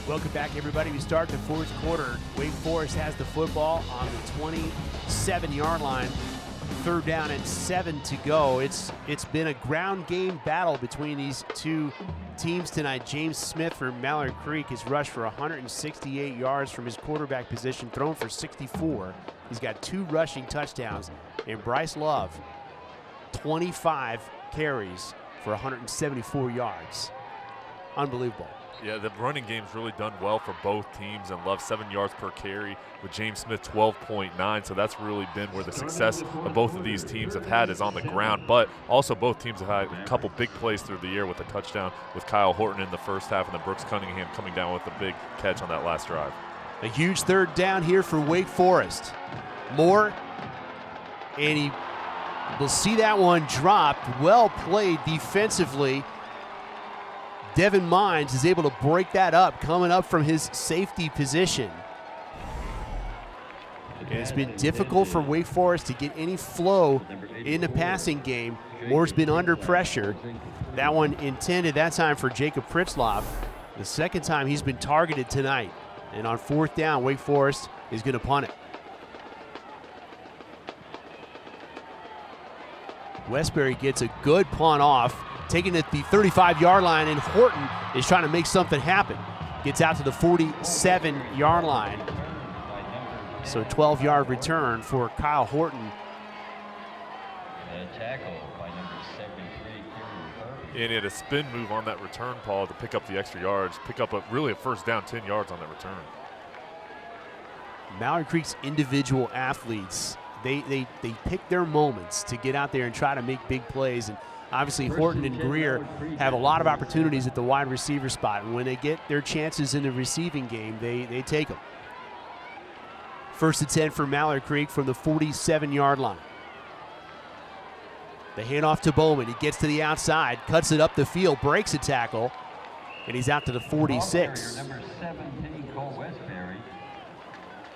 Welcome back, everybody. We start the fourth quarter. Wake Forest has the football on the 27-yard line. Third down and 7 to go. It's been a ground game battle between these two teams tonight. James Smith from Mallard Creek has rushed for 168 yards from his quarterback position, thrown for 64. He's got 2 rushing touchdowns. And Bryce Love, 25 carries for 174 yards. Unbelievable. Yeah, the running game's really done well for both teams, and Love 7 yards per carry with James Smith 12.9. So that's really been where the success of both of these teams have had is on the ground. But also both teams have had a couple big plays through the year with a touchdown with Kyle Horton in the first half and then Brooks Cunningham coming down with a big catch on that last drive. A huge third down here for Wake Forest. Moore, and he will see that one dropped. Well played defensively. Devin Mines is able to break that up, coming up from his safety position. And it's been difficult for Wake Forest to get any flow in the passing game. Moore's been under pressure. That one intended that time for Jacob Pritzloff. The second time he's been targeted tonight. And on fourth down, Wake Forest is going to punt it. Westbury gets a good punt off, taking it the 35-yard line, and Horton is trying to make something happen. Gets out to the 47-yard line. So 12-yard return for Kyle Horton. And a tackle by number 73. And he had a spin move on that return, Paul, to pick up the extra yards, pick up really a first down 10 yards on that return. Mallard Creek's individual athletes, they pick their moments to get out there and try to make big plays. And obviously, Horton and Greer have a lot of opportunities at the wide receiver spot. And when they get their chances in the receiving game, they take them. First and 10 for Mallard Creek from the 47-yard line. The handoff to Bowman. He gets to the outside, cuts it up the field, breaks a tackle, and he's out to the 46. Number 17, Cole Westbury.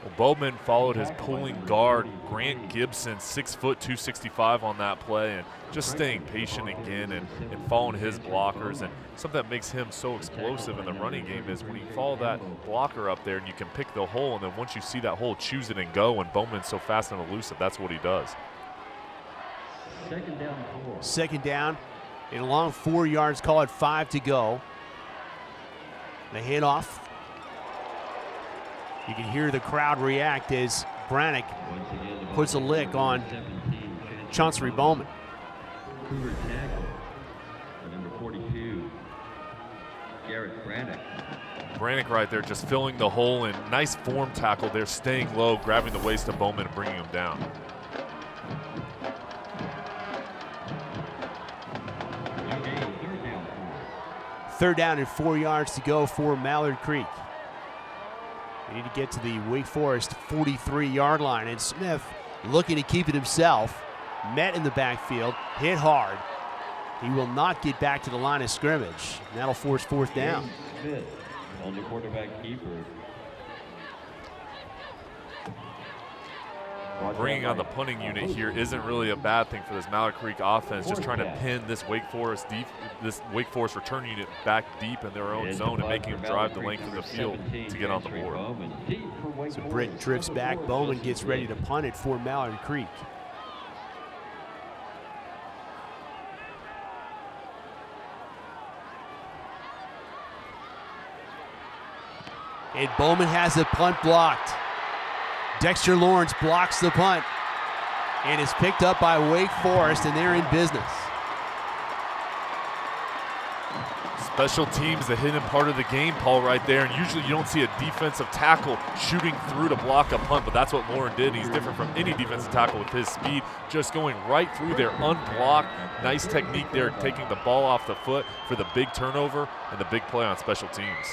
Well, Bowman followed his pulling guard, Grant Gibson, 6 foot, 265 on that play, and just staying patient again and following his blockers. And something that makes him so explosive in the running game is when you follow that blocker up there and you can pick the hole, and then once you see that hole, choose it and go. And Bowman's so fast and elusive, that's what he does. Second down, 4. Second down, and along 4 yards, call it 5 to go. The handoff. You can hear the crowd react as Brannick puts a lick on Chancery Bowman. Cougar tackle by number 42, Garrett Brannick. Brannick right there just filling the hole, and nice form tackle there, staying low, grabbing the waist of Bowman and bringing him down. Third down and 4 yards to go for Mallard Creek. They need to get to the Wake Forest 43-yard line, and Smith looking to keep it himself. Met in the backfield, hit hard. He will not get back to the line of scrimmage. That'll force fourth down. Smith, on the quarterback keeper. Bringing on the punting unit here isn't really a bad thing for this Mallard Creek offense, just trying to pin this Wake Forest return unit back deep in their own zone and making them drive the length of the field to get on the board. So Britt drifts back. Bowman gets ready to punt it for Mallard Creek. And Bowman has a punt blocked. Dexter Lawrence blocks the punt and is picked up by Wake Forest, and they're in business. Special teams, the hidden part of the game, Paul, right there. And usually you don't see a defensive tackle shooting through to block a punt, but that's what Lauren did. He's different from any defensive tackle with his speed, just going right through there, unblocked. Nice technique there, taking the ball off the foot for the big turnover and the big play on special teams.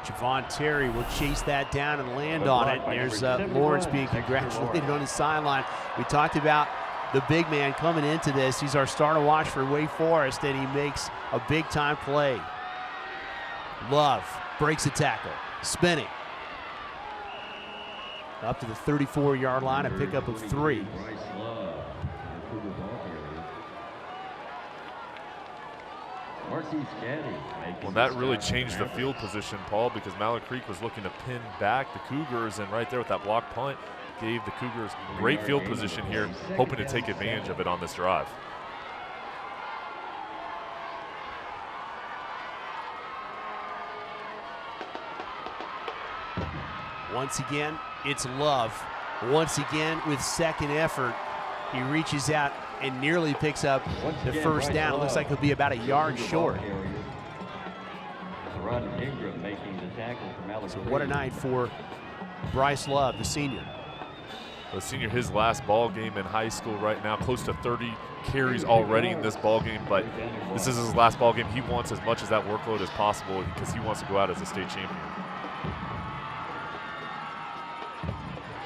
Javon Terry will chase that down and land on it. There's Lawrence being congratulated on his sideline. We talked about the big man coming into this. He's our star to watch for Wake Forest, and he makes a big-time play. Love breaks a tackle, spinning. Up to the 34-yard line, a pickup of 3. Well, that really changed the field position, Paul, because Mallard Creek was looking to pin back the Cougars, and right there with that block punt gave the Cougars great field position here, hoping to take advantage of it on this drive. Once again, it's Love. Once again, with second effort, he reaches out and nearly picks up the first down. It looks like he'll be about a yard short. So what a night for Bryce Love, the senior. The senior, his last ball game in high school right now, close to 30 carries already in this ball game, but this is his last ball game. He wants as much of that workload as possible because he wants to go out as a state champion.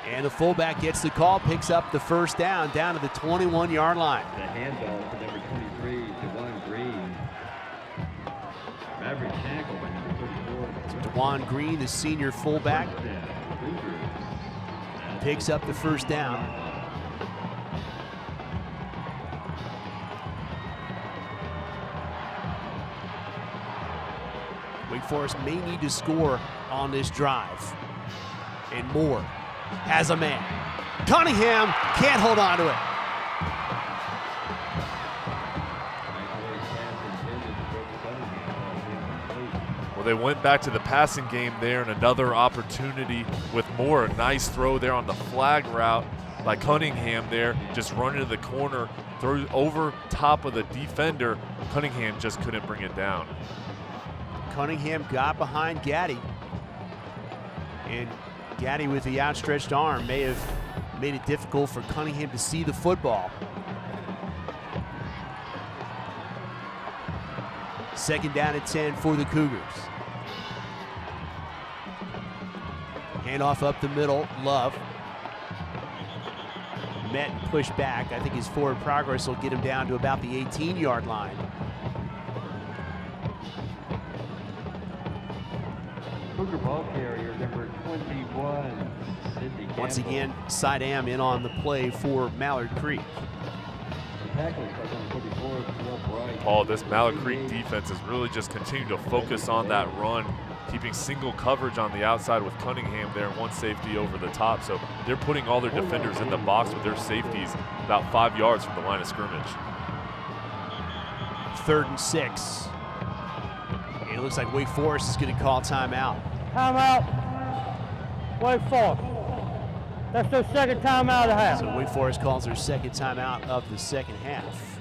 And the fullback gets the call, picks up the first down to the 21-yard line. The handoff to number 23, DeJuan Green. Average tackle by number 34. So DeJuan Green, the senior fullback, picks up the first down. Wake Forest may need to score on this drive. And Moore has a man. Cunningham can't hold on to it. Well, they went back to the passing game there, and another opportunity with Moore. A nice throw there on the flag route by Cunningham there, just running to the corner, throws over top of the defender. Cunningham just couldn't bring it down. Cunningham got behind Gaddy, and Gaddy with the outstretched arm may have made it difficult for Cunningham to see the football. Second down at 10 for the Cougars. Handoff up the middle, Love. Met and pushed back. I think his forward progress will get him down to about the 18-yard line. Cougar ball carrier number 21. Once again, Side Am in on the play for Mallard Creek. Paul, this Mallard Creek defense is really just continuing to focus on that run, keeping single coverage on the outside with Cunningham there and one safety over the top. So they're putting all their defenders in the box with their safeties about 5 yards from the line of scrimmage. 3rd and 6. And it looks like Wake Forest is going to call timeout. Timeout. Wake Forest. That's their second timeout of the half. So Wake Forest calls their second timeout of the second half.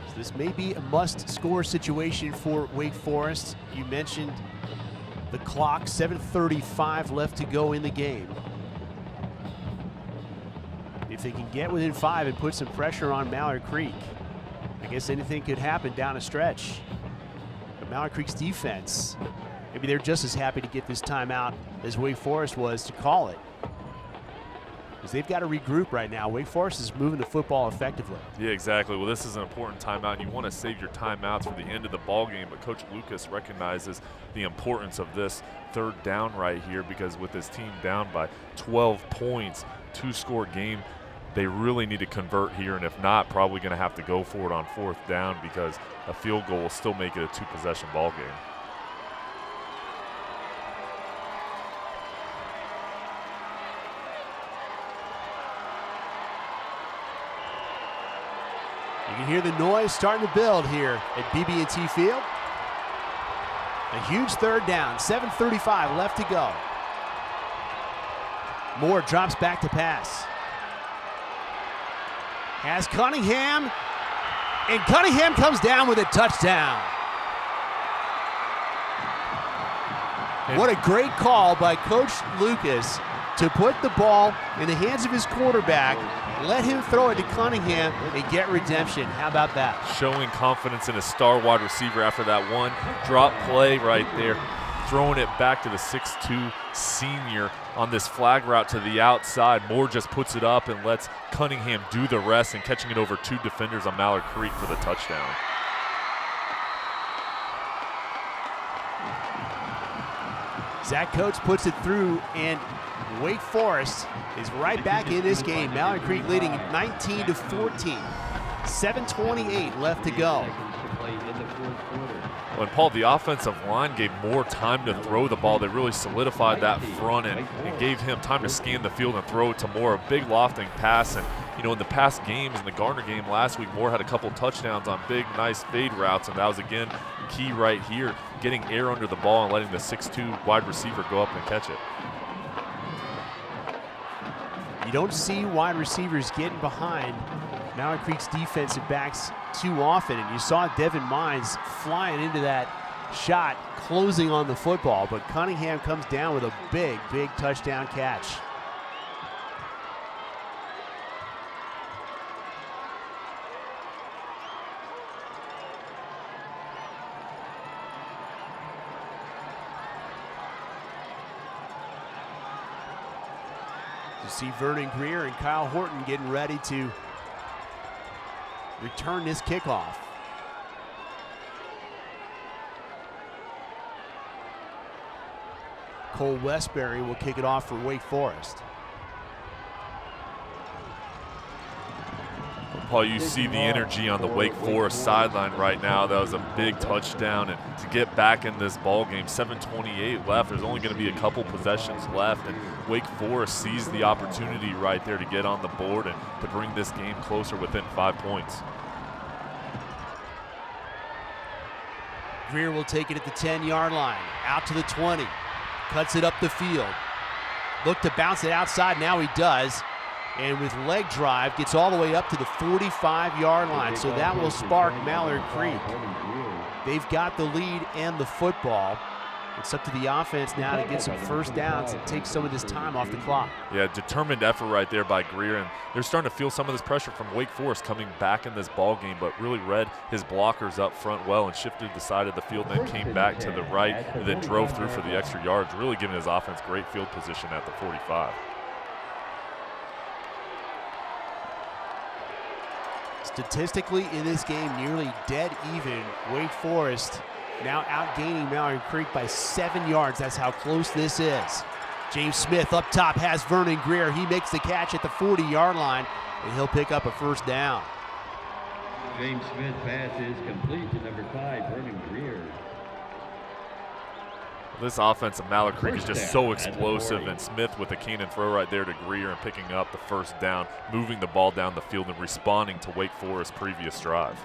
So this may be a must-score situation for Wake Forest. You mentioned the clock, 7:35 left to go in the game. If they can get within 5 and put some pressure on Mallard Creek, I guess anything could happen down a stretch. But Mallard Creek's defense, maybe they're just as happy to get this timeout as Wake Forest was to call it. Because they've got to regroup right now. Wake Forest is moving the football effectively. Yeah, exactly. Well, this is an important timeout, and you want to save your timeouts for the end of the ball game, but Coach Lucas recognizes the importance of this 3rd down right here, because with this team down by 12 points, 2-score game, they really need to convert here, and if not, probably going to have to go for it on 4th down, because a field goal will still make it a 2-possession ball game. You can hear the noise starting to build here at BB&T Field. A huge 3rd down, 7:35 left to go. Moore drops back to pass. Has Cunningham, and Cunningham comes down with a touchdown. What a great call by Coach Lucas to put the ball in the hands of his quarterback, let him throw it to Cunningham and get redemption. How about that? Showing confidence in a star wide receiver after that one drop play right there, throwing it back to the 6'2" senior on this flag route to the outside. Moore just puts it up and lets Cunningham do the rest, and catching it over 2 defenders on Mallard Creek for the touchdown. Zach Coates puts it through, and Wake Forest is right back in this game. Mallard Creek leading 19-14. 7:28 left to go. When Paul, the offensive line gave more time to throw the ball, they really solidified that front and gave him time to scan the field and throw it to Moore. A big lofting pass. And, you know, in the past games, in the Garner game last week, Moore had a couple touchdowns on big, nice fade routes, and that was, again, key right here, getting air under the ball and letting the 6'2" wide receiver go up and catch it. You don't see wide receivers getting behind Mallard Creek's defensive backs too often, and you saw Devin Mines flying into that shot, closing on the football, but Cunningham comes down with a big, big touchdown catch. You see Vernon Greer and Kyle Horton getting ready to return this kickoff. Cole Westbury will kick it off for Wake Forest. Paul, you see the energy on the Wake Forest sideline right now. That was a big touchdown, and to get back in this ball game, 7:28 left. There's only going to be a couple possessions left, and Wake Forest sees the opportunity right there to get on the board and to bring this game closer within 5 points. Greer will take it at the 10-yard line, out to the 20, cuts it up the field. Look to bounce it outside, now he does. And with leg drive, gets all the way up to the 45-yard line. So that will spark Mallard Creek. They've got the lead and the football. It's up to the offense now to get some first downs and take some of this time off the clock. Yeah, determined effort right there by Greer, and they're starting to feel some of this pressure from Wake Forest coming back in this ball game, but really read his blockers up front well and shifted the side of the field, then came back to the right and then drove through for the extra yards, really giving his offense great field position at the 45. Statistically in this game, nearly dead even. Wake Forest now outgaining Mallard Creek by 7 yards. That's how close this is. James Smith up top has Vernon Greer. He makes the catch at the 40-yard line, and he'll pick up a first down. James Smith pass is complete to number 5, Vernon Greer. This offense of Mallard Creek is just so explosive, and Smith with a cannon throw right there to Greer and picking up the first down, moving the ball down the field and responding to Wake Forest's previous drive.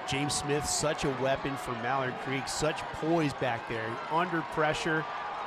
James Smith, such a weapon for Mallard Creek, such poise back there, under pressure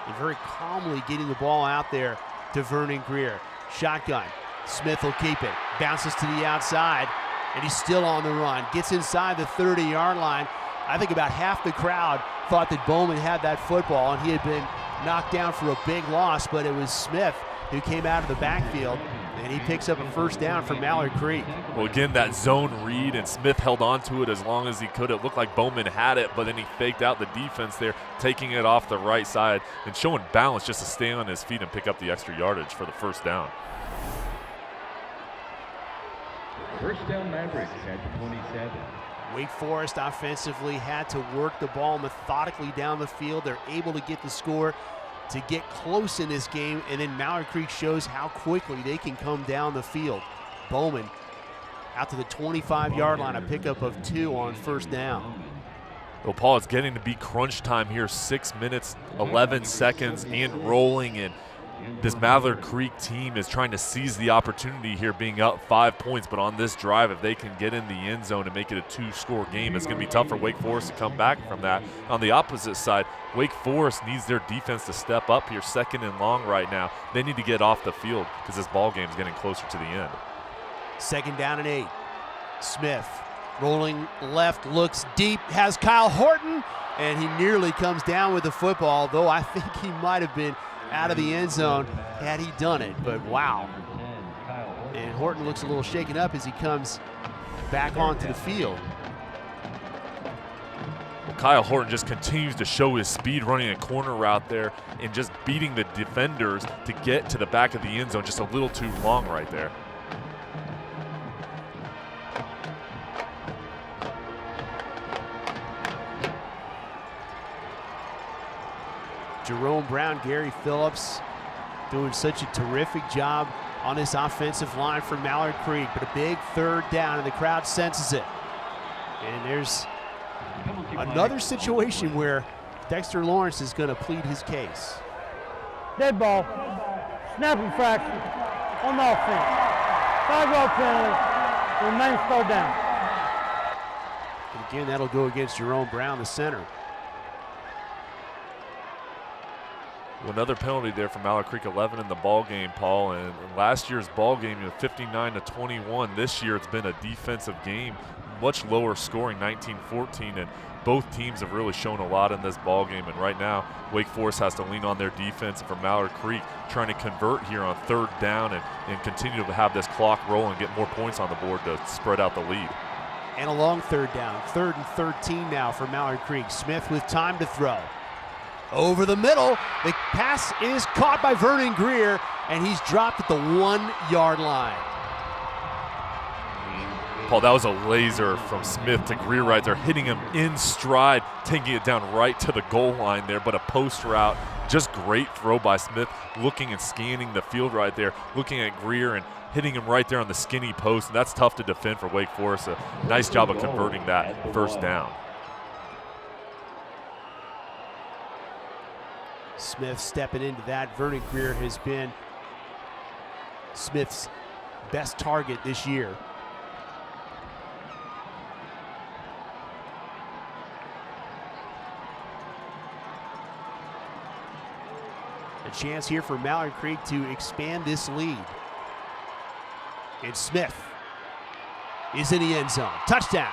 and very calmly getting the ball out there to Vernon Greer. Shotgun, Smith will keep it, bounces to the outside, and he's still on the run. Gets inside the 30-yard line. I think about half the crowd thought that Bowman had that football and he had been knocked down for a big loss, but it was Smith who came out of the backfield, and he picks up a first down for Mallard Creek. Well, again, that zone read, and Smith held on to it as long as he could. It looked like Bowman had it, but then he faked out the defense there, taking it off the right side and showing balance just to stay on his feet and pick up the extra yardage for the first down. First down Mavericks at the 27. Wake Forest offensively had to work the ball methodically down the field. They're able to get the score to get close in this game, and then Mallard Creek shows how quickly they can come down the field. Bowman out to the 25-yard line, a pickup of 2 on first down. Well, Paul, it's getting to be crunch time here, 6 minutes, 11 seconds, and rolling. And this Mallard Creek team is trying to seize the opportunity here, being up 5 points. But on this drive, if they can get in the end zone and make it a 2-score game, it's going to be tough for Wake Forest to come back from that. On the opposite side, Wake Forest needs their defense to step up here, 2nd and long right now. They need to get off the field because this ball game is getting closer to the end. 2nd down and 8. Smith rolling left, looks deep, has Kyle Horton, and he nearly comes down with the football, though I think he might have been out of the end zone had he done it, but wow. And Horton looks a little shaken up as he comes back onto the field. Kyle Horton just continues to show his speed running a corner route there and just beating the defenders to get to the back of the end zone, just a little too long right there. Jerome Brown, Gary Phillips doing such a terrific job on this offensive line for Mallard Creek, but a big third down, and the crowd senses it. And there's another situation where Dexter Lawrence is going to plead his case. Dead ball. Snap infraction on offense. 5-yard penalty. Remains third down. And again, that'll go against Jerome Brown, the center. Well, another penalty there for Mallard Creek, 11 in the ball game, Paul. And last year's ball game, 59-21. This year, it's been a defensive game, much lower scoring, 19-14. And both teams have really shown a lot in this ball game. And right now, Wake Forest has to lean on their defense. And for Mallard Creek, trying to convert here on third down and continue to have this clock roll and get more points on the board to spread out the lead. And a long third down, 3rd and 13 now for Mallard Creek. Smith with time to throw. Over the middle, the pass is caught by Vernon Greer, and he's dropped at the 1-yard line. Paul, that was a laser from Smith to Greer right there, hitting him in stride, taking it down right to the goal line there, but a post route. Just great throw by Smith, looking and scanning the field right there, looking at Greer and hitting him right there on the skinny post, and that's tough to defend for Wake Forest. A nice job of converting that first down. Smith stepping into that. Vernon Greer has been Smith's best target this year. A chance here for Mallard Creek to expand this lead. And Smith is in the end zone. Touchdown.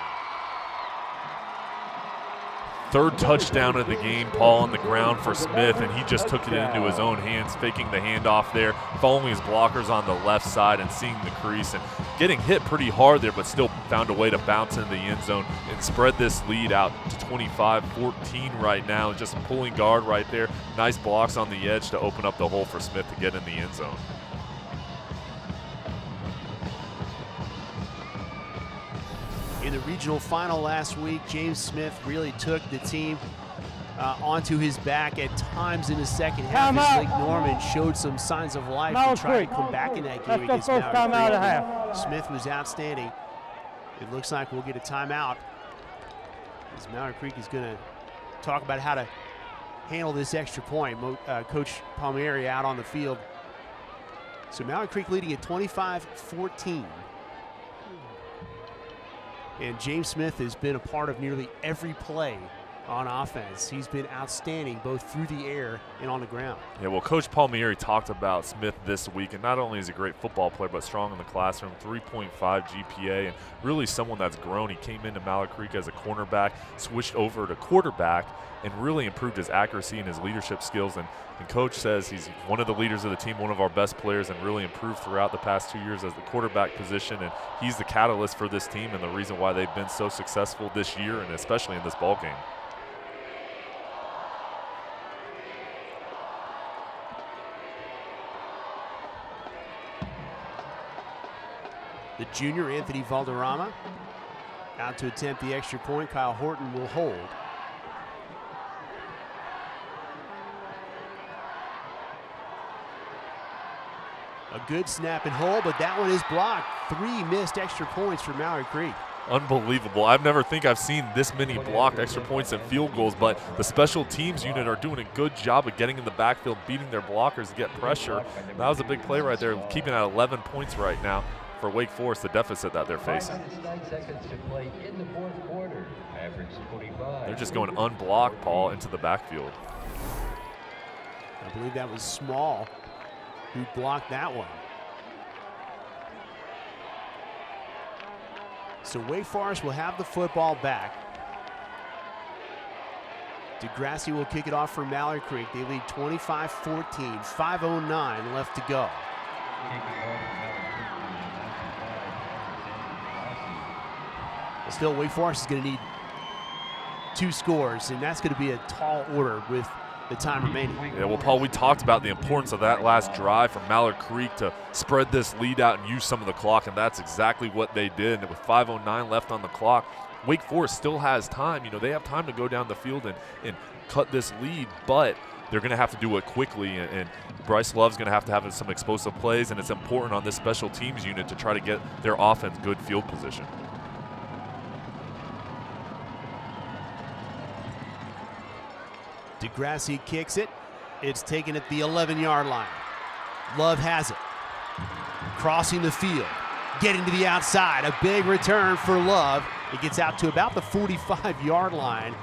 Third touchdown of the game, Paul, on the ground for Smith, and he just took it into his own hands, faking the handoff there, following his blockers on the left side and seeing the crease and getting hit pretty hard there, but still found a way to bounce into the end zone and spread this lead out to 25-14 right now. Just pulling guard right there. Nice blocks on the edge to open up the hole for Smith to get in the end zone. In the regional final last week, James Smith really took the team onto his back at times in the second half. As Lake Norman showed some signs of life and tried to come back in that game against Mallard Creek. Smith was outstanding. It looks like we'll get a timeout, as Mallard Creek is going to talk about how to handle this extra point. Coach Palmieri out on the field. So Mallard Creek leading at 25-14. And James Smith has been a part of nearly every play on offense. He's been outstanding both through the air and on the ground. Yeah, well, Coach Palmieri talked about Smith this week, and not only is he a great football player, but strong in the classroom, 3.5 GPA, and really someone that's grown. He came into Mallard Creek as a cornerback, switched over to quarterback, and really improved his accuracy and his leadership skills. And Coach says he's one of the leaders of the team, one of our best players, and really improved throughout the past 2 years as the quarterback position. And he's the catalyst for this team and the reason why they've been so successful this year and especially in this ball game. The junior, Anthony Valderrama, out to attempt the extra point. Kyle Horton will hold. A good snap and hold, but that one is blocked. 3 missed extra points for Mallard Creek. Unbelievable. I've never think I've seen this many blocked extra points and field goals, but the special teams unit are doing a good job of getting in the backfield, beating their blockers to get pressure. That was a big play right there, keeping at 11 points right now for Wake Forest, the deficit that they're facing. They're just going unblocked, Paul, into the backfield. I believe that was Small who blocked that one. So Wake Forest will have the football back. DeGrassi will kick it off for Mallard Creek. They lead 25-14, 5:09 left to go. Still, Wake Forest is going to need 2 scores, and that's going to be a tall order with the time remaining. Yeah, well, Paul, we talked about the importance of that last drive from Mallard Creek to spread this lead out and use some of the clock, and that's exactly what they did. And with 5:09 left on the clock, Wake Forest still has time. You know, they have time to go down the field and cut this lead, but they're going to have to do it quickly, and Bryce Love's going to have some explosive plays, and it's important on this special teams unit to try to get their offense good field position. DeGrassi kicks it. It's taken at the 11-yard line. Love has it. Crossing the field. Getting to the outside. A big return for Love. It gets out to about the 45-yard line.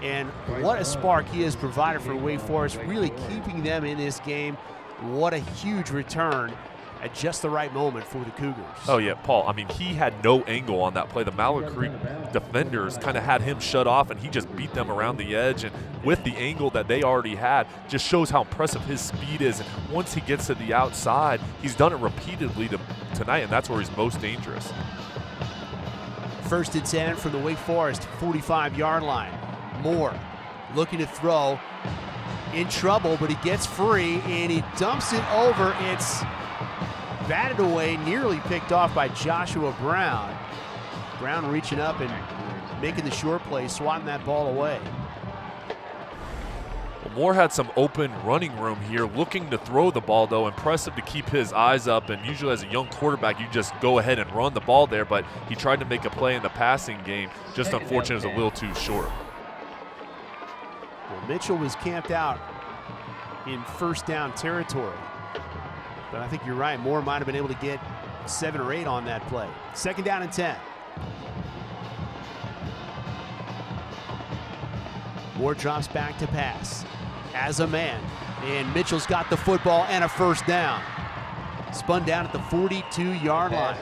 And what a spark he has provided for Wake Forest, really keeping them in this game. What a huge return at just the right moment for the Cougars. Oh, yeah, Paul, I mean, he had no angle on that play. The Mallard Creek defenders kind of had him shut off, and he just beat them around the edge. And with the angle that they already had, just shows how impressive his speed is. And once he gets to the outside, he's done it repeatedly tonight, and that's where he's most dangerous. First and 10 from the Wake Forest 45-yard line. Moore looking to throw, in trouble, but he gets free, and he dumps it over. It's batted away, nearly picked off by Joshua Brown. Brown reaching up and making the short play, swatting that ball away. Well, Moore had some open running room here, looking to throw the ball, though. Impressive to keep his eyes up, and usually as a young quarterback, you just go ahead and run the ball there, but he tried to make a play in the passing game. Just unfortunate, it was a little too short. Well, Mitchell was camped out in first down territory. But I think you're right. Moore might have been able to get 7 or 8 on that play. Second down and 10. Moore drops back to pass as a man. And Mitchell's got the football and a first down. Spun down at the 42-yard line.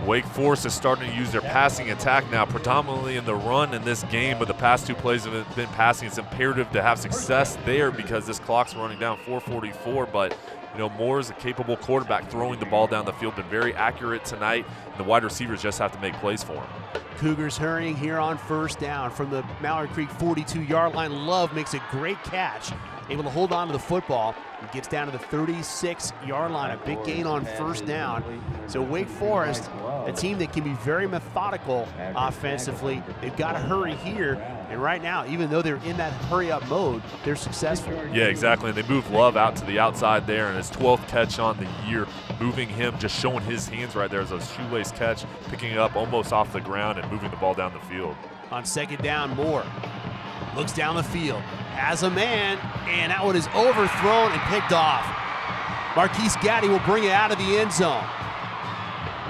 Wake Forest is starting to use their passing attack now, predominantly in the run in this game, but the past 2 plays have been passing. It's imperative to have success there because this clock's running down 4:44, but you know, Moore is a capable quarterback throwing the ball down the field, been very accurate tonight, and the wide receivers just have to make plays for him. Cougars hurrying here on first down from the Mallard Creek 42-yard line. Love makes a great catch, able to hold on to the football. He gets down to the 36-yard line, a big gain on first down. So Wake Forest, a team that can be very methodical offensively, they've got to hurry here. And right now, even though they're in that hurry-up mode, they're successful. Yeah, exactly. And they move Love out to the outside there, and his 12th catch on the year, moving him, just showing his hands right there as a shoelace catch, picking it up almost off the ground and moving the ball down the field. On second down, Moore looks down the field as a man, and that one is overthrown and picked off. Marquise Gaddy will bring it out of the end zone.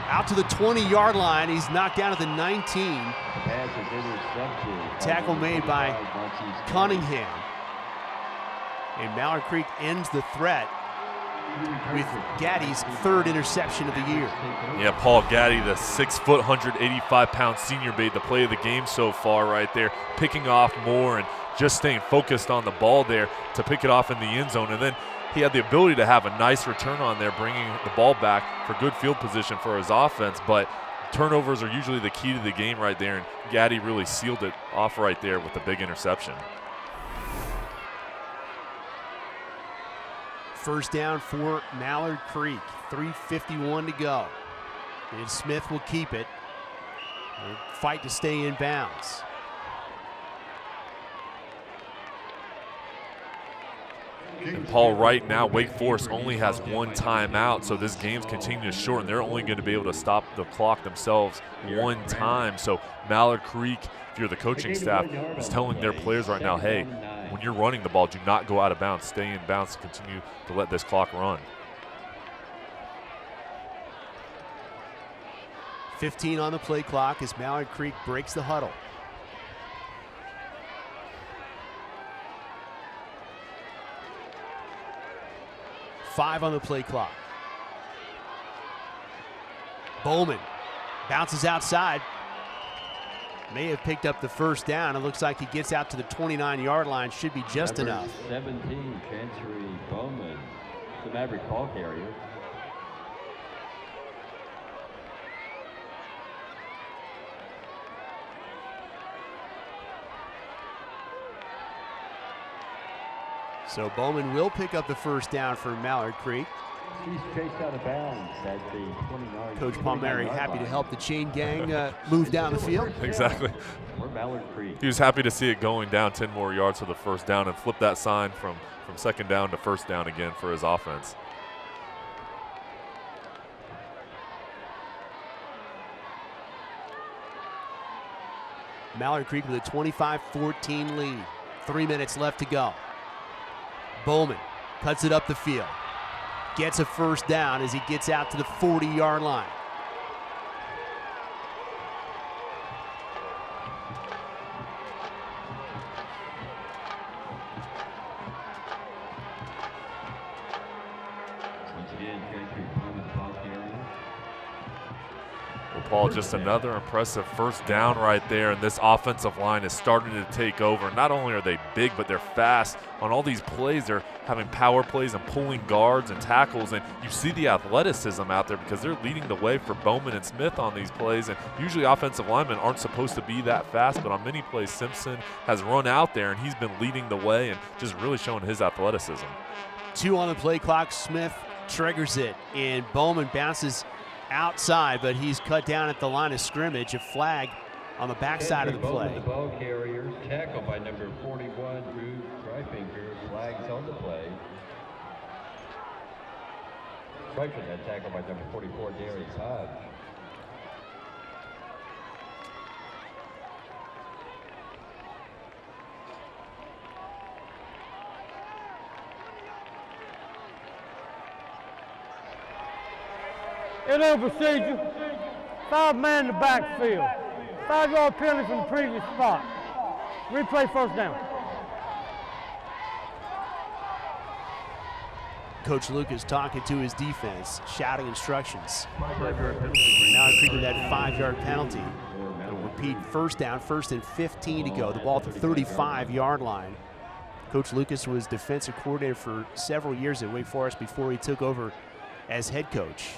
Out to the 20-yard line. He's knocked down at the 19. Tackle made by Cunningham. And Mallard Creek ends the threat with Gaddy's 3rd interception of the year. Yeah, Paul Gaddy, the 6-foot, 185-pound senior, made the play of the game so far right there, picking off Moore and just staying focused on the ball there to pick it off in the end zone. And then he had the ability to have a nice return on there, bringing the ball back for good field position for his offense. But turnovers are usually the key to the game right there, and Gaddy really sealed it off right there with the big interception. First down for Mallard Creek, 3:51 to go. And Smith will keep it. They'll fight to stay in bounds. And Paul, right now, Wake Forest only has 1 timeout, so this game's continuing to shorten. They're only going to be able to stop the clock themselves 1 time. So Mallard Creek, if you're the coaching staff, is telling their players right now, hey, when you're running the ball, do not go out of bounds. Stay in bounds, continue to let this clock run. 15 on the play clock as Mallard Creek breaks the huddle. Five on the play clock. Bowman bounces outside. May have picked up the first down. It looks like he gets out to the 29-yard line. Should be just enough. 17, Chancery Bowman, the Maverick ball carrier. So Bowman will pick up the first down for Mallard Creek. He's chased out of bounds at the 29. Coach Palmieri happy to help the chain gang move down the field. Exactly. For Mallard Creek. He was happy to see it going down 10 more yards for the first down and flip that sign from second down to first down again for his offense. Mallard Creek with a 25-14 lead. 3 minutes left to go. Bowman cuts it up the field. Gets a first down as he gets out to the 40-yard line. Once again, Gentry from the ball carrier. Well, Paul, just another impressive first down right there, and this offensive line is starting to take over. Not only are they big, but they're fast. On all these plays, they're having power plays and pulling guards and tackles, and you see the athleticism out there because they're leading the way for Bowman and Smith on these plays, and usually offensive linemen aren't supposed to be that fast, but on many plays, Simpson has run out there, and he's been leading the way and just really showing his athleticism. 2 on the play clock. Smith triggers it, and Bowman bounces outside, but he's cut down at the line of scrimmage. A flag on the backside of the play. The ball carriers tackled by number 41, Drew Dryfinger. Flags on the play. Stripes with that tackle by number 44, Darius Hodge. Illegal procedure. 5-man in the backfield. 5-yard penalty from the previous spot. Replay first down. Coach Lucas talking to his defense, shouting instructions. Mallard Creek with that 5-yard penalty. It'll repeat first down, 1st and 15 to go. The ball at the 35-yard line. Coach Lucas was defensive coordinator for several years at Wake Forest before he took over as head coach.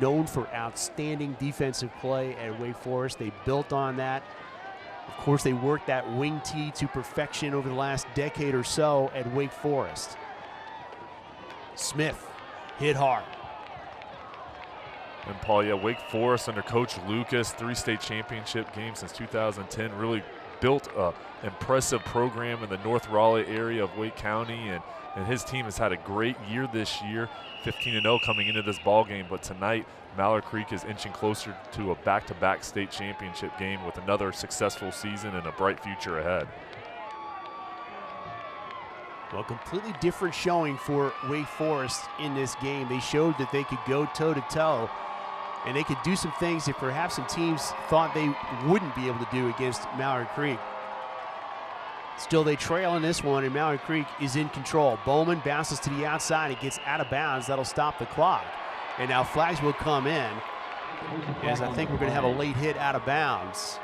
Known for outstanding defensive play at Wake Forest. They built on that. Of course, they worked that wing tee to perfection over the last decade or so at Wake Forest. Smith hit hard. And Paul, yeah, Wake Forest under Coach Lucas, 3 state championship games since 2010, really built an impressive program in the North Raleigh area of Wake County, and his team has had a great year this year, 15-0 coming into this ball game. But tonight, Mallard Creek is inching closer to a back-to-back state championship game with another successful season and a bright future ahead. Well, completely different showing for Wake Forest in this game. They showed that they could go toe-to-toe, and they could do some things that perhaps some teams thought they wouldn't be able to do against Mallard Creek. Still, they trail in this one, and Mallard Creek is in control. Bowman bounces to the outside. It gets out of bounds. That'll stop the clock. And now flags will come in, as I think we're going to have a late hit out of bounds.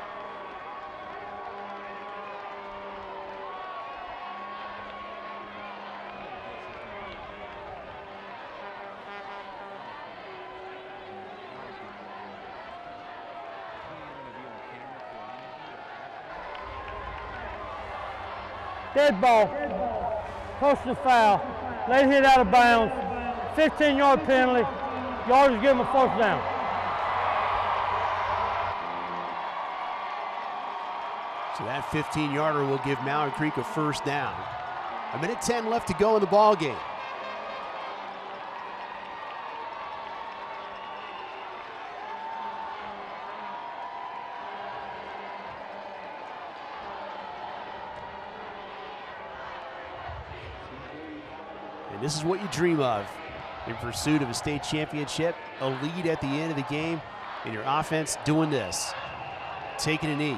Dead ball. Personal foul. Late hit out of bounds. 15-yard penalty. Yardage give him a first down. So that 15-yarder will give Mallard Creek a first down. 1:10 left to go in the ball game. And this is what you dream of in pursuit of a state championship, a lead at the end of the game, and your offense doing this, taking a knee.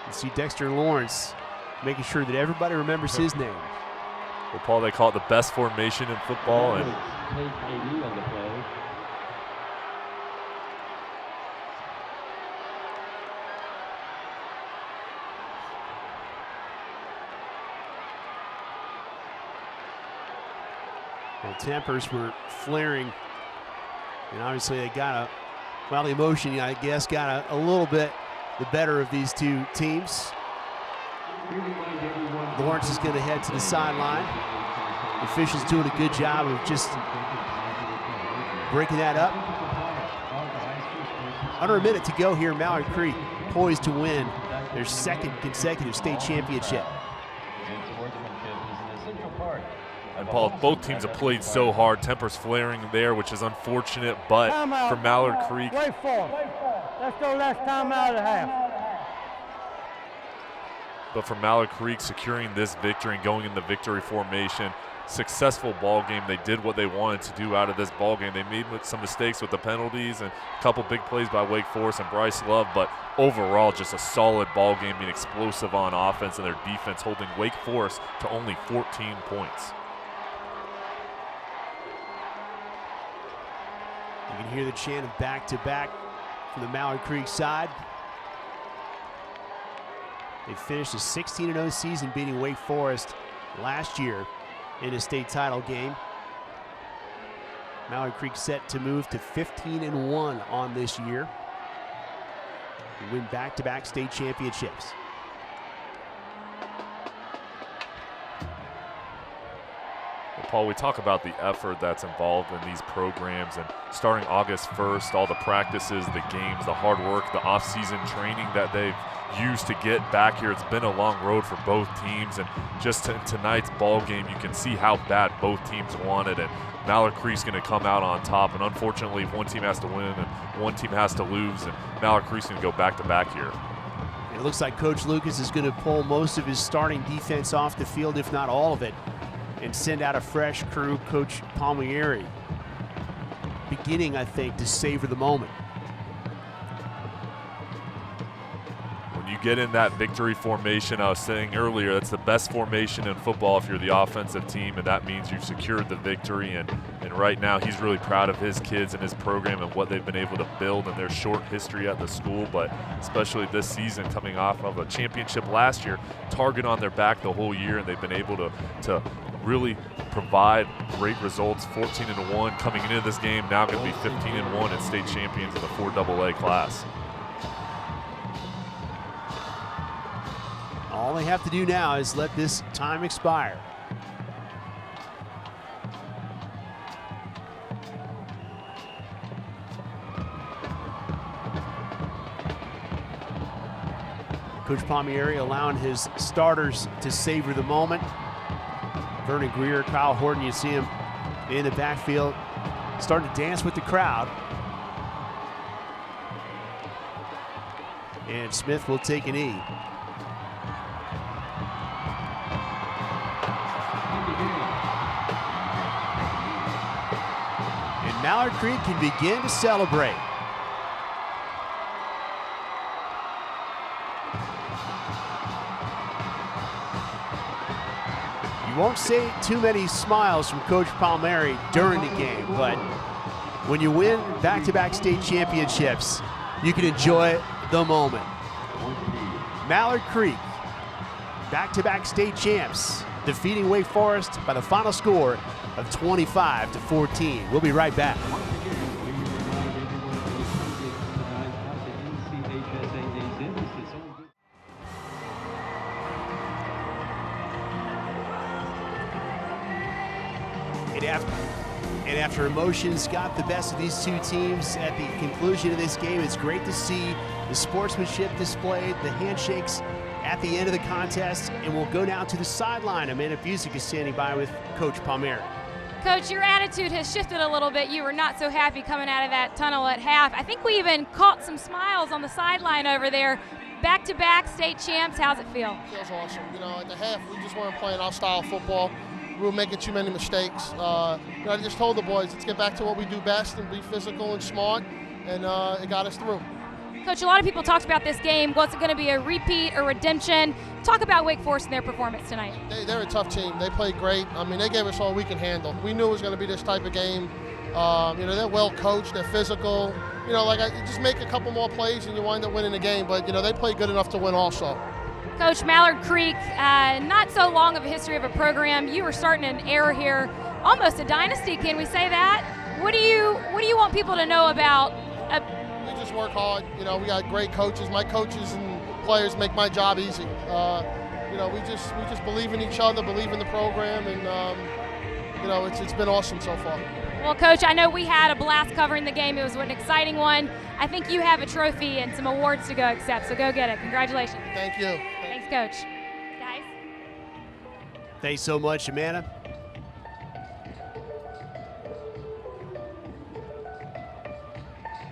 You see Dexter Lawrence making sure that everybody remembers his name. Well, Paul, they call it the best formation in football. And Take a knee on the play. Well, tempers were flaring, and obviously they got the emotion, I guess, got a little bit the better of these two teams. Lawrence is going to head to the sideline. Officials doing a good job of just breaking that up. Under a minute to go here, Mallard Creek poised to win their second consecutive state championship. And Paul, both teams have played so hard. Tempers flaring there, which is unfortunate, but for Mallard Creek. Wait for it. Let's go last time out of the half. But for Mallard Creek, securing this victory and going in the victory formation, successful ball game. They did what they wanted to do out of this ball game. They made some mistakes with the penalties and a couple big plays by Wake Forest and Bryce Love, but overall just a solid ball game, being explosive on offense, and their defense holding Wake Forest to only 14 points. You can hear the chant of back-to-back from the Mallard Creek side. They finished a 16-0 season, beating Wake Forest last year in a state title game. Mallard Creek set to move to 15-1 on this year and win back-to-back state championships. Well, Paul, we talk about the effort that's involved in these programs, and starting August 1st, all the practices, the games, the hard work, the off-season training that they've used to get back here. It's been a long road for both teams, and just tonight's ball game, you can see how bad both teams want it, and Mallard Creek's going to come out on top, and unfortunately one team has to win and one team has to lose, and Mallard Creek's going to go back-to-back here. It looks like Coach Lucas is going to pull most of his starting defense off the field, if not all of it, and send out a fresh crew. Coach Palmieri beginning, I think, to savor the moment. When you get in that victory formation, I was saying earlier, that's the best formation in football if you're the offensive team, and that means you've secured the victory. And right now he's really proud of his kids and his program and what they've been able to build in their short history at the school, but especially this season, coming off of a championship last year, target on their back the whole year, and they've been able to really provide great results. 14-1 coming into this game, now going to be 15-1 and state champions in the 4AA class. All they have to do now is let this time expire. Coach Palmieri allowing his starters to savor the moment. Vernon Greer, Kyle Horton, you see him in the backfield starting to dance with the crowd. And Smith will take a knee. And Mallard Creek can begin to celebrate. You won't see too many smiles from Coach Palmieri during the game, but when you win back-to-back state championships, you can enjoy the moment. Mallard Creek, back-to-back state champs, defeating Wake Forest by the final score of 25-14. We'll be right back. And after emotions got the best of these two teams at the conclusion of this game, it's great to see the sportsmanship displayed, the handshakes at the end of the contest, and we'll go now to the sideline. Amanda Busick is standing by with Coach Palmieri. Coach, your attitude has shifted a little bit. You were not so happy coming out of that tunnel at half. I think we even caught some smiles on the sideline over there. Back-to-back state champs, how's it feel? It feels awesome. You know, at the half, we just weren't playing our style of football. We were making too many mistakes. I just told the boys, let's get back to what we do best and be physical and smart, and it got us through. Coach, a lot of people talked about this game. Was it going to be a repeat or redemption? Talk about Wake Forest and their performance tonight. They're a tough team. They played great. I mean, they gave us all we can handle. We knew it was going to be this type of game. They're well coached. They're physical. Just make a couple more plays and you wind up winning the game. But, they played good enough to win also. Coach, Mallard Creek, not so long of a history of a program. You were starting an era here, almost a dynasty. Can we say that? What do you want people to know about? We just work hard. We got great coaches. My coaches and players make my job easy. you know, we just believe in each other, believe in the program, and you know, it's been awesome so far. Well, Coach, I know we had a blast covering the game. It was an exciting one. I think you have a trophy and some awards to go accept, so go get it. Congratulations. Thank you. Thanks, Coach. Guys? Thanks so much, Amanda.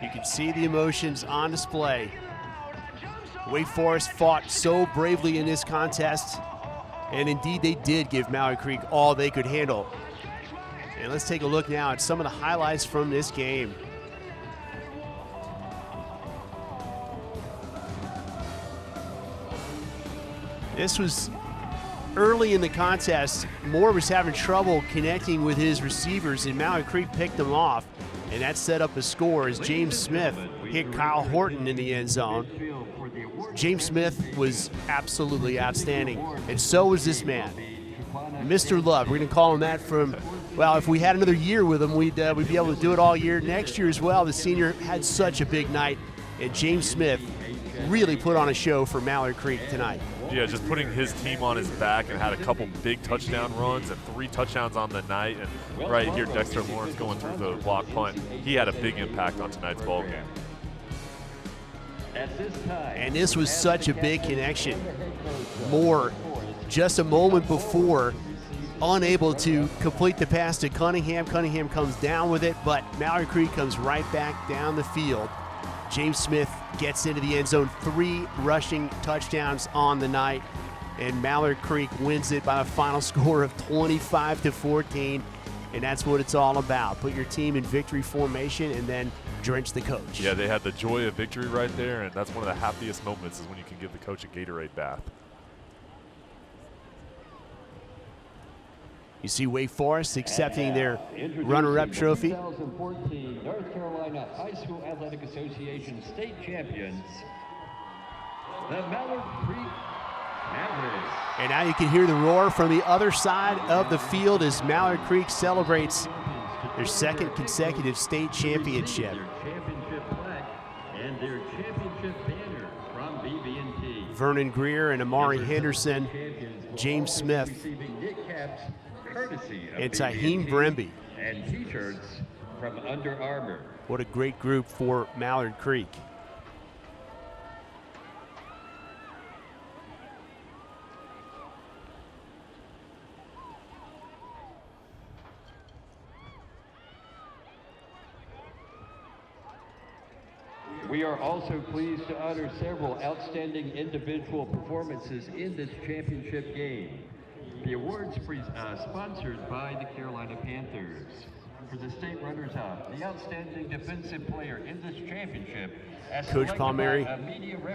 You can see the emotions on display. Wake Forest fought so bravely in this contest, and indeed they did give Mallard Creek all they could handle. And let's take a look now at some of the highlights from this game. This was early in the contest. Moore was having trouble connecting with his receivers, and Mallard Creek picked them off. And that set up a score as James Smith hit Kyle Horton in the end zone. James Smith was absolutely outstanding, and so was this man, Mr. Love. We're going to call him that from, well, if we had another year with him, we'd be able to do it all year. Next year as well, the senior had such a big night, and James Smith really put on a show for Mallard Creek tonight. Yeah, just putting his team on his back, and had a couple big touchdown runs and 3 touchdowns on the night. And right here, Dexter Lawrence going through the block punt. He had a big impact on tonight's ball game. And this was such a big connection. Moore, just a moment before, unable to complete the pass to Cunningham. Cunningham comes down with it, but Mallard Creek comes right back down the field. James Smith gets into the end zone, 3 rushing touchdowns on the night, and Mallard Creek wins it by a final score of 25-14, and that's what it's all about. Put your team in victory formation and then drench the coach. Yeah, they had the joy of victory right there, and that's one of the happiest moments is when you can give the coach a Gatorade bath. You see Wake Forest accepting their runner-up trophy. 2014 North Carolina High School Athletic Association state champions, the Mallard Creek Mavericks. And now you can hear the roar from the other side of the field as Mallard Creek celebrates their 2nd consecutive state championship. Their championship plaque and their championship banner from BB&T. Vernon Greer and Amari Henderson, James Smith, and Taheem Bremby. And t-shirts from Under Armour. What a great group for Mallard Creek. We are also pleased to honor several outstanding individual performances in this championship game. The awards sponsored by the Carolina Panthers. For the state runners-up, the outstanding defensive player in this championship. Coach Palmieri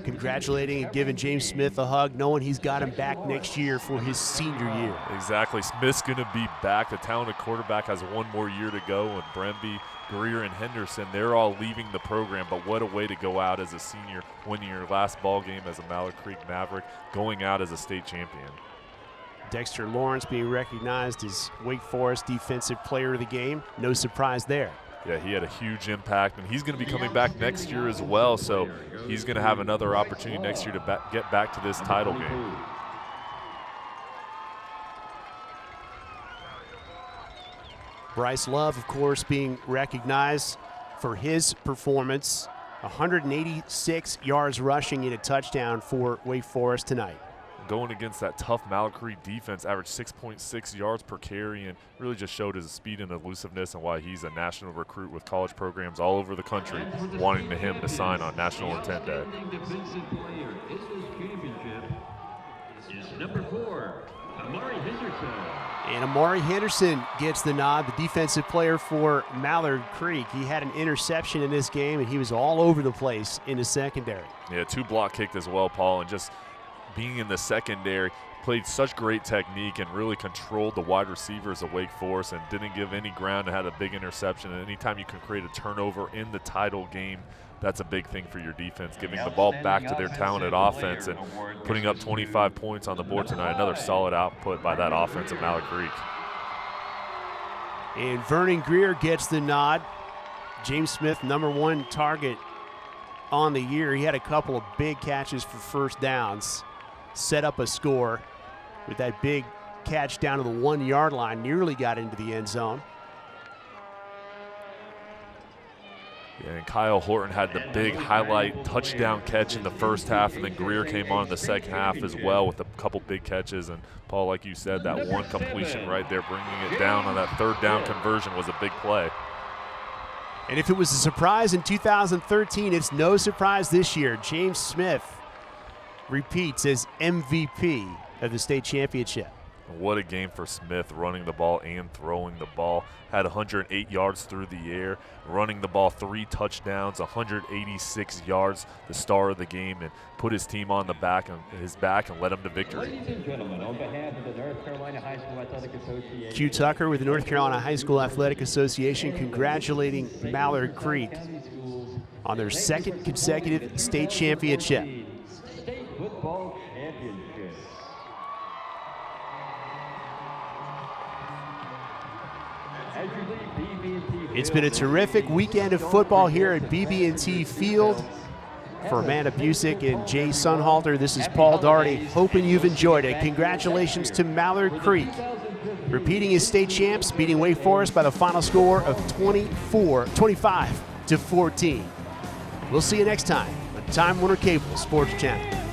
congratulating and giving James Smith a hug, knowing he's got him back next year for his senior year. Exactly. Smith's going to be back. The talented quarterback has 1 more year to go, and Bremby, Greer, and Henderson, they're all leaving the program, but what a way to go out as a senior, winning your last ball game as a Mallard Creek Maverick, going out as a state champion. Dexter Lawrence being recognized as Wake Forest Defensive Player of the Game. No surprise there. Yeah, he had a huge impact, and he's going to be coming back next year as well, so he's going to have another opportunity next year to get back to this title game. Bryce Love, of course, being recognized for his performance. 186 yards rushing and a touchdown for Wake Forest tonight. Going against that tough Mallard Creek defense, averaged 6.6 yards per carry, and really just showed his speed and elusiveness and why he's a national recruit with college programs all over the country wanting him to sign on National Intent Day. Defensive player in this championship is number 4, Amari Henderson. And Amari Henderson gets the nod, the defensive player for Mallard Creek. He had an interception in this game, and he was all over the place in the secondary. Yeah, 2 block kicked as well, Paul, and just being in the secondary, played such great technique and really controlled the wide receivers of Wake Forest and didn't give any ground and had a big interception. And anytime you can create a turnover in the title game, that's a big thing for your defense, giving the ball back to their talented offense and putting up 25 points on the board tonight. Another solid output by that offense of Mallard Creek. And Vernon Greer gets the nod. James Smith, #1 target on the year. He had a couple of big catches for first downs, set up a score. with that big catch down to the 1-yard line, nearly got into the end zone. Yeah, and Kyle Horton had the big highlight touchdown catch in the first half, and then Greer came on in the second half as well with a couple big catches. And Paul, like you said, that one completion right there, bringing it down on that third down conversion was a big play. And if it was a surprise in 2013, it's no surprise this year. James Smith repeats as MVP of the state championship. What a game for Smith, running the ball and throwing the ball. Had 108 yards through the air, running the ball 3 touchdowns, 186 yards, the star of the game, and put his team on his back and led them to victory. Ladies and gentlemen, on behalf of the North Carolina High School Athletic Association. Q Tucker with the North Carolina High School Athletic Association congratulating Mallard Creek on their 2nd consecutive state championship. State Football Championship. It's been a terrific weekend of football here at BB&T Field. For Amanda Busick and Jay Sonnhalter, this is Paul Doherty. Hoping you've enjoyed it. Congratulations to Mallard Creek, repeating as state champs, beating Wake Forest by the final score of 25-14. We'll see you next time on Time Warner Cable Sports Channel.